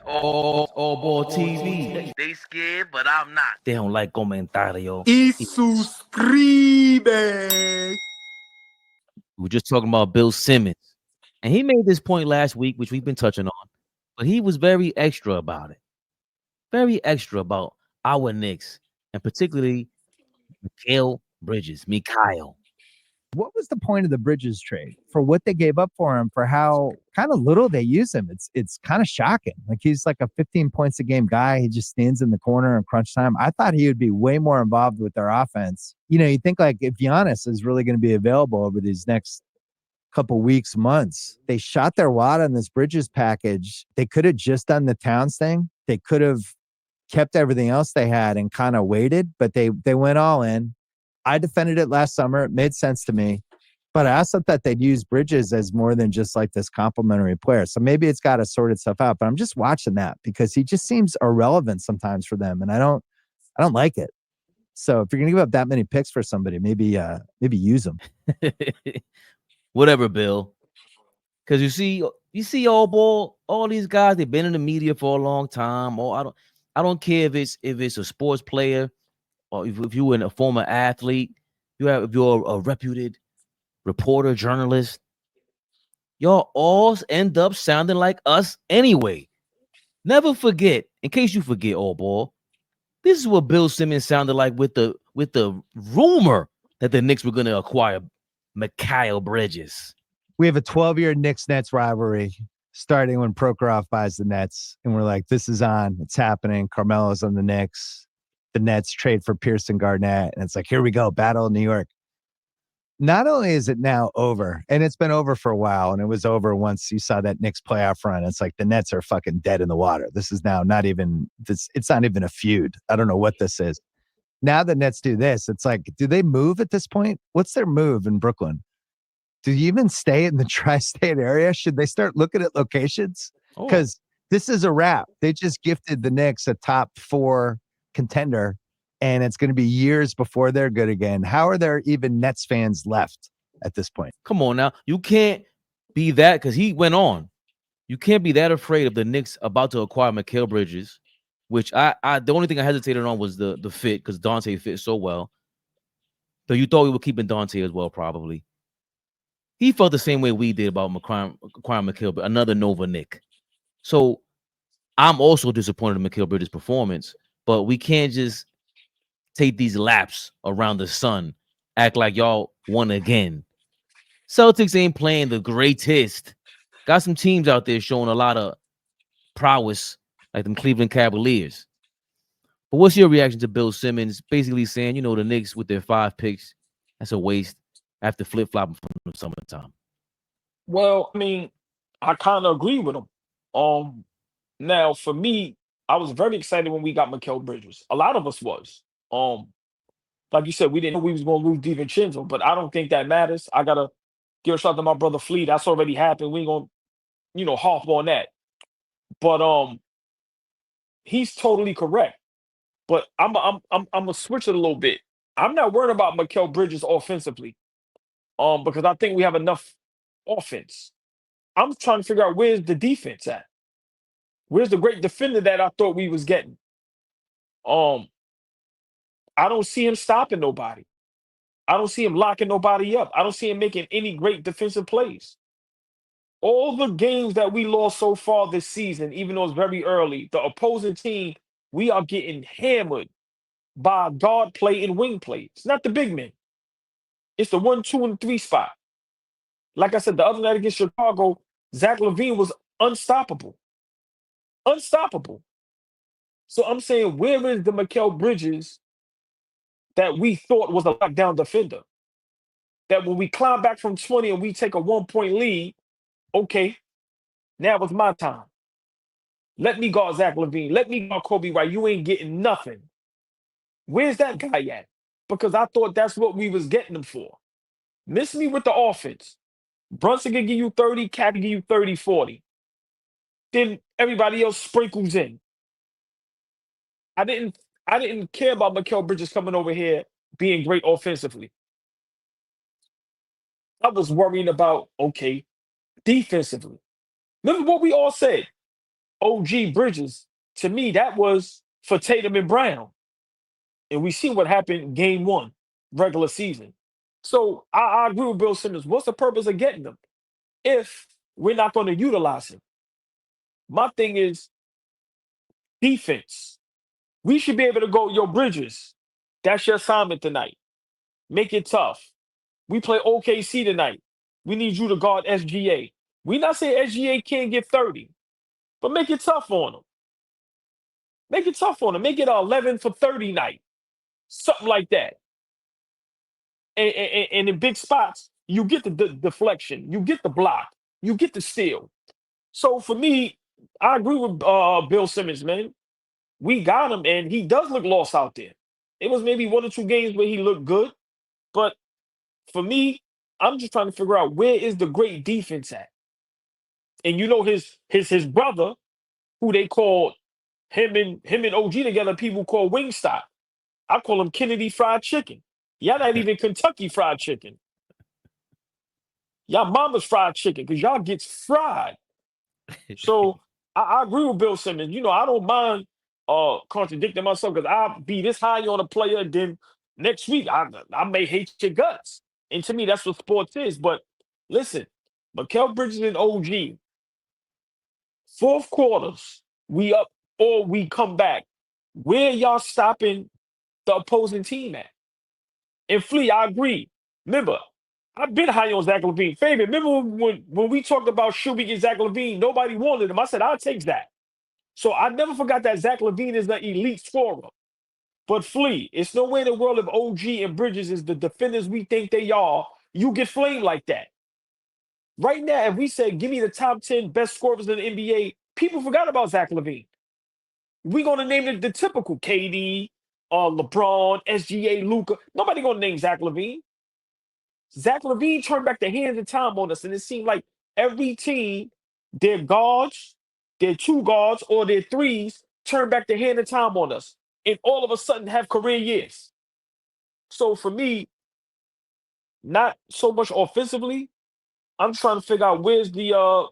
AllBall TV. They scared, but I'm not. They don't like comentario. Y suscribe. We were just talking about Bill Simmons. And he made this point last week, which we've been touching on. But he was very extra about it. Very extra about our Knicks. And particularly Mikal Bridges. Mikal. What was the point of the Bridges trade for what they gave up for him, for how kind of little they use him? It's kind of shocking. Like, he's like a 15 points a game guy. He just stands in the corner in crunch time. I thought he would be way more involved with their offense. You know, you think like if Giannis is really going to be available over these next couple weeks, months, they shot their wad on this Bridges package. They could have just done the Towns thing. They could have kept everything else they had and kind of waited, but they went all in. I defended it last summer. It made sense to me. But I also thought they'd use Bridges as more than just like this complimentary player. So maybe it's got to sort itself out. But I'm just watching that because he just seems irrelevant sometimes for them. And I don't like it. So if you're going to give up that many picks for somebody, maybe use them. Whatever, Bill. Because you see AllBall, all these guys, they've been in the media for a long time. I don't care if it's a sports player, or if you were a former athlete, if you're a reputed reporter, journalist, y'all all end up sounding like us anyway. Never forget, in case you forget, AllBall, this is what Bill Simmons sounded like with the rumor that the Knicks were going to acquire Mikal Bridges. We have a 12-year Knicks-Nets rivalry starting when Prokhorov buys the Nets, and we're like, this is on. It's happening. Carmelo's on the Knicks. The Nets trade for Pearson Garnett, and it's like, here we go, battle in New York. Not only is it now over, and it's been over for a while, and it was over once you saw that Knicks playoff run. It's like the Nets are fucking dead in the water. This is now not even this. It's not even a feud. I don't know what this is. Now the Nets do this. It's like, do they move at this point? What's their move in Brooklyn? Do you even stay in the tri-state area? Should they start looking at locations? Because this is a wrap. They just gifted the Knicks a top 4 contender, and it's going to be years before they're good again. How are there even Nets fans left at this point? Come on now. You can't be that, because he went on. You can't be that afraid of the Knicks about to acquire Mikal Bridges, which I the only thing I hesitated on was the fit, because Dante fit so well. So you thought we were keeping Dante as well, probably. He felt the same way we did about acquiring Mikal, but another Nova Knick. So I'm also disappointed in Mikal Bridges' performance, but we can't just take these laps around the sun, act like y'all won again. Celtics ain't playing the greatest. Got some teams out there showing a lot of prowess, like them Cleveland Cavaliers. But what's your reaction to Bill Simmons basically saying, you know, the Knicks with their 5 picks, that's a waste after flip-flopping from the summertime? Well, I mean, I kind of agree with him. Now for me, I was very excited when we got Mikal Bridges. A lot of us was. Like you said, we didn't know we was going to lose DiVincenzo, but I don't think that matters. I gotta give a shout out to my brother Flea. That's already happened. We ain't gonna, harp on that. But he's totally correct. But I'm gonna switch it a little bit. I'm not worried about Mikal Bridges offensively. Because I think we have enough offense. I'm trying to figure out where's the defense at. Where's the great defender that I thought we was getting? I don't see him stopping nobody. I don't see him locking nobody up. I don't see him making any great defensive plays. All the games that we lost so far this season, even though it's very early, the opposing team, we are getting hammered by guard play and wing play. It's not the big men. It's the 1, 2, and 3 spot. Like I said, the other night against Chicago, Zach LaVine was unstoppable. Unstoppable. So I'm saying, where is the Mikal Bridges that we thought was a lockdown defender? That when we climb back from 20 and we take a 1-point lead, okay, now it's my time. Let me guard Zach LaVine. Let me guard Kobe White. You ain't getting nothing. Where's that guy at? Because I thought that's what we was getting him for. Miss me with the offense. Brunson can give you 30, Cat can give you 30, 40. Then everybody else sprinkles in. I didn't care about Mikal Bridges coming over here being great offensively. I was worrying about, okay, defensively. Remember what we all said. OG Bridges, to me, that was for Tatum and Brown. And we see what happened game one, regular season. So I agree with Bill Simmons. What's the purpose of getting them if we're not going to utilize him? My thing is defense. We should be able to go, yo, Bridges, that's your assignment tonight. Make it tough. We play OKC tonight. We need you to guard SGA. We not saying SGA can't get 30, but make it tough on them. Make it tough on them. Make it a 11 for 30 night. Something like that. And in big spots, you get the deflection. You get the block. You get the steal. So for me, I agree with Bill Simmons, man. We got him, and he does look lost out there. It was maybe 1 or 2 games where he looked good, but for me, I'm just trying to figure out where is the great defense at. And you know his brother, who they called him and OG together, people call Wingstop. I call him Kennedy Fried Chicken. Y'all not even Kentucky Fried Chicken. Y'all mama's fried chicken because y'all gets fried. So I agree with Bill Simmons. You know, I don't mind contradicting myself because I'll be this high on a player, then next week I may hate your guts. And to me, that's what sports is. But listen, Mikal Bridges and OG, fourth quarters, we up or we come back. Where y'all stopping the opposing team at? And Flea, I agree. Remember, I've been high on Zach LaVine. Fabian, remember when we talked about should we get Zach LaVine, nobody wanted him. I said, I'll take Zach. So I never forgot that Zach LaVine is the elite scorer. But Flea, it's no way in the world if OG and Bridges is the defenders we think they are, you get flamed like that. Right now, if we said, give me the top 10 best scorers in the NBA, people forgot about Zach LaVine. We're going to name it the typical KD, LeBron, SGA, Luka. Nobody going to name Zach LaVine. Zach LaVine turned back the hands of time on us, and it seemed like every team, their guards, their 2 guards, or their 3s turned back the hand of time on us, and all of a sudden have career years. So for me, not so much offensively, I'm trying to figure out where's the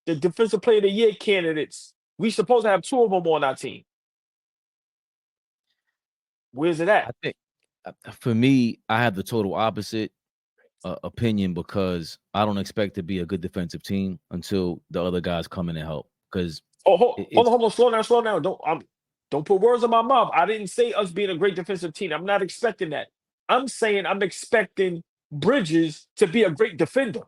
defensive player of the year candidates. We supposed to have 2 of them on our team. Where's it I at? think for me, I have the total opposite opinion because I don't expect to be a good defensive team until the other guys come in and help. Because hold on, slow down. Don't put words in my mouth. I didn't say us being a great defensive team. I'm not expecting that. I'm saying I'm expecting Bridges to be a great defender.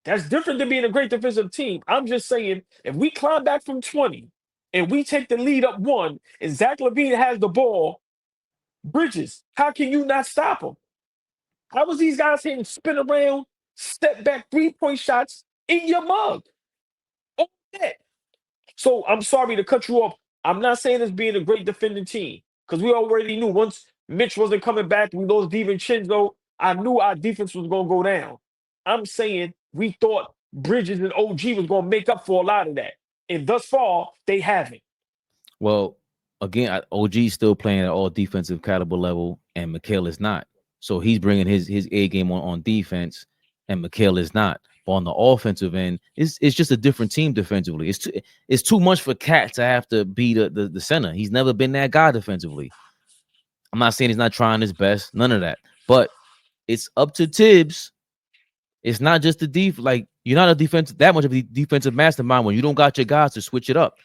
That's different than being a great defensive team. I'm just saying if we climb back from 20 and we take the lead up 1 and Zach LaVine has the ball, Bridges, how can you not stop him? How was these guys hitting spin around, step back 3-point shots in your mug? Oh, that. So I'm sorry to cut you off. I'm not saying it's being a great defending team because we already knew once Mitch wasn't coming back, we lost DiVincenzo. I knew our defense was going to go down. I'm saying we thought Bridges and OG was going to make up for a lot of that. And thus far, they haven't. well, again, OG is still playing at all defensive caliber level, and Mikal is not. So he's bringing his A game on defense, and Mikal is not. But on the offensive end, it's just a different team defensively. It's too much for Cat to have to be the center. He's never been that guy defensively. I'm not saying he's not trying his best, none of that. But it's up to Tibbs. It's not just the like you're not that much of a defensive mastermind when you don't got your guys to switch it up.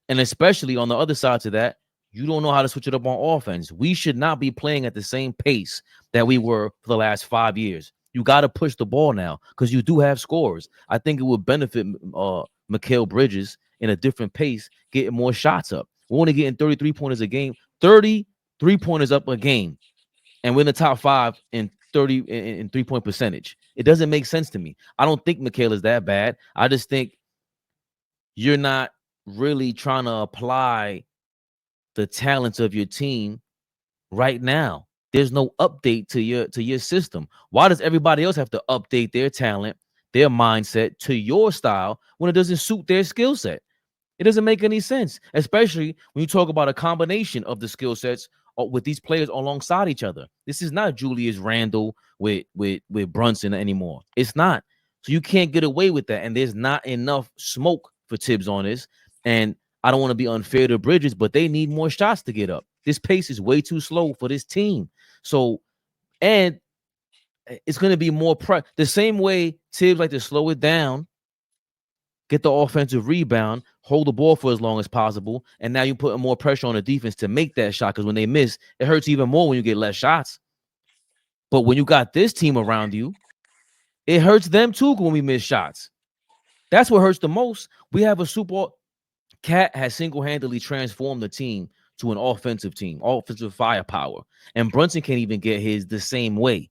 And especially on the other side to that, you don't know how to switch it up on offense. We should not be playing at the same pace that we were for the last 5 years. You got to push the ball now because you do have scores. I think it would benefit Mikal Bridges in a different pace, getting more shots up. We're only getting 33 pointers a game, 33 pointers up a game, and we're in the top 5 in 30 in 3-point percentage. It doesn't make sense to me. I don't think Mikal is that bad. I just think you're not really trying to apply the talents of your team right now. There's no update to your system. Why does everybody else have to update their talent, their mindset to your style when it doesn't suit their skill set? It doesn't make any sense, especially when you talk about a combination of the skill sets with these players alongside each other. This is not Julius Randle with Brunson anymore. It's not. So you can't get away with that. And there's not enough smoke for Tibbs on this. And I don't want to be unfair to Bridges, but they need more shots to get up. This pace is way too slow for this team. So, and it's going to be more the same way Tibbs like to slow it down, get the offensive rebound, hold the ball for as long as possible, and now you're putting more pressure on the defense to make that shot, because when they miss, it hurts even more when you get less shots. But when you got this team around you, it hurts them too when we miss shots. That's what hurts the most. We have a super Cat has single-handedly transformed the team to an offensive team, offensive firepower. And Brunson can't even get his the same way.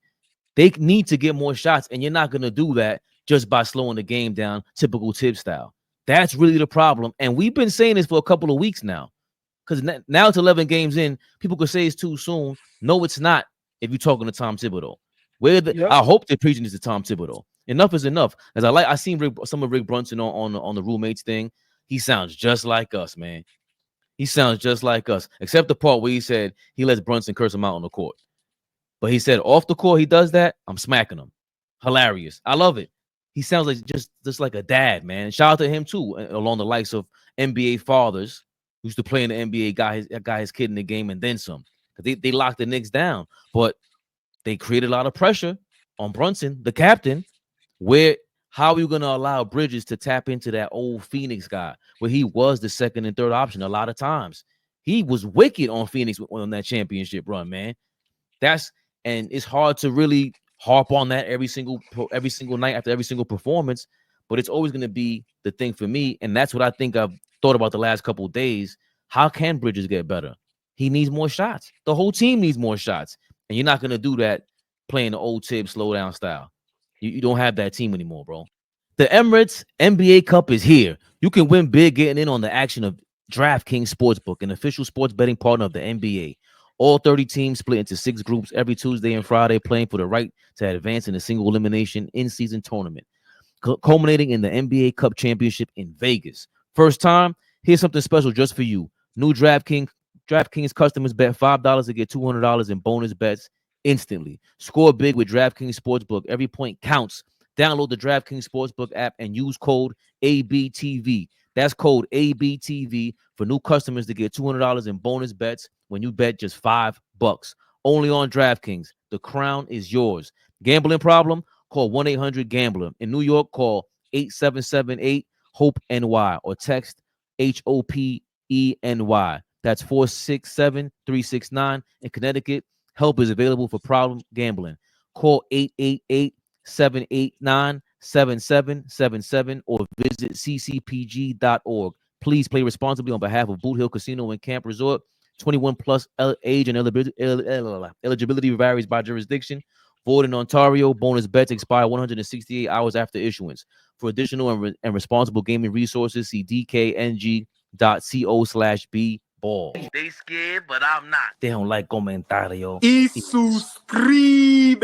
They need to get more shots, and you're not going to do that just by slowing the game down, typical Tibbs style. That's really the problem. And we've been saying this for a couple of weeks now, because now it's 11 games in. People could say it's too soon. No, it's not if you're talking to Tom Thibodeau. I hope they're preaching this to Tom Thibodeau. Enough is enough. As I seen some of Rick Brunson on the roommates thing. He sounds just like us, man. He sounds just like us, except the part where he said he lets Brunson curse him out on the court. But he said off the court he does that, I'm smacking him. Hilarious. I love it. He sounds like just like a dad, man. Shout out to him too, along the likes of NBA fathers who used to play in the NBA, got his kid in the game and then some. They locked the Knicks down, but they created a lot of pressure on Brunson, the captain, how are you going to allow Bridges to tap into that old Phoenix guy where he was the second and third option a lot of times? He was wicked on Phoenix on that championship run, man. And it's hard to really harp on that every single night after every single performance, but it's always going to be the thing for me. And that's what I think I've thought about the last couple of days. How can Bridges get better? He needs more shots. The whole team needs more shots. And you're not going to do that playing the old Tibbs slow down style. You don't have that team anymore, bro. The Emirates NBA Cup is here. You can win big getting in on the action of DraftKings Sportsbook, an official sports betting partner of the NBA. All 30 teams split into 6 groups every Tuesday and Friday, playing for the right to advance in a single elimination in-season tournament, culminating in the NBA Cup Championship in Vegas. First time, here's something special just for you. New DraftKings customers bet $5 to get $200 in bonus bets instantly. Score big with DraftKings Sportsbook. Every point counts. Download the DraftKings Sportsbook app and use code ABTV. That's code ABTV for new customers to get $200 in bonus bets when you bet just $5. Only on DraftKings. The crown is yours. Gambling problem? Call 1-800-GAMBLER. In New York, call 8778-HOPE-NY or text HOPENY. That's 467-369. In Connecticut, help is available for problem gambling. Call 888-789-7777 or visit ccpg.org. Please play responsibly on behalf of Boot Hill Casino and Camp Resort. 21 plus age and eligibility varies by jurisdiction. Void in Ontario. Bonus bets expire 168 hours after issuance. For additional and responsible gaming resources, see dkng.co/bball. They scared, but I'm not. They don't like comentario. Y suscribe.